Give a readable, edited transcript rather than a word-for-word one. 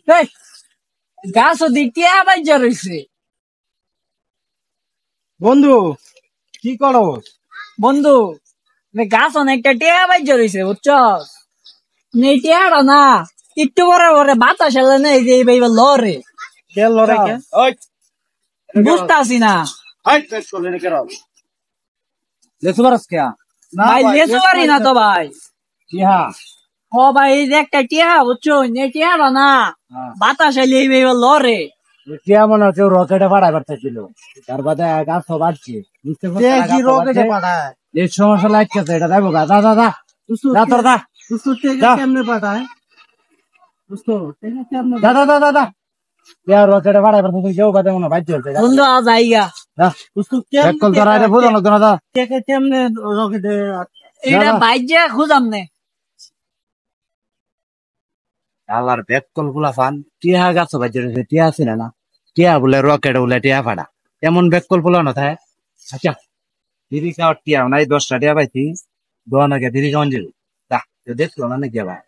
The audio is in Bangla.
এই গাছ ওদিক টিয়া বাইজা রইছে। বন্ধু কি করো? বন্ধু গাছ অনেকটা টিয়া বাইজা রইছে বুঝছস? টিয়াটা না একটু পরে পরে বাতাস এলে না এই যে এইবার লরে কেন লড়াই কে? বুঝতাছি না লেসু বারস কে? ভাই, লেচু পারি না তো ভাই। টিহা ও ভাই, এই যে একটা টিয়া বুঝছো, টিয়াটা না বাতাস এলে এইবার লরে। টিয়া মনে হচ্ছে রকেটে পাঠায় পারতেছিল, তার বাদে গাছ তো বাড়ছে। কি রকেটে পাঠায়? এই সমস্যা লাগতেছে, এটা দেখো গা। দা দা দা দা তোর দা কেমনে পাঠায়? দা দা দা দা দা রকেটে পাঠায় পারতেছে, কেউ বাদে মনে বাইর চলছে। বন্ধু আজ আইগা বেকল তোরা এটা বুঝো না তোরা। দা কেমনে রকেটে এটা বাইজা খুঁজাম নে। আল্লাহর বেকল গুলা ফান টিয়া গাছ বাজে রয়েছে। টিয়া আছে না, টিয়া বলে রকেট বলে টিয়া ফাটা, এমন বেকল পোলা না থাকে। আচ্ছা দিদি খাওয়ার টিয়া নাই, 10টা টিয়া পাইছি দোয়ানাকে দিদি কেমন যাবে দেখলো না নাকি আবার।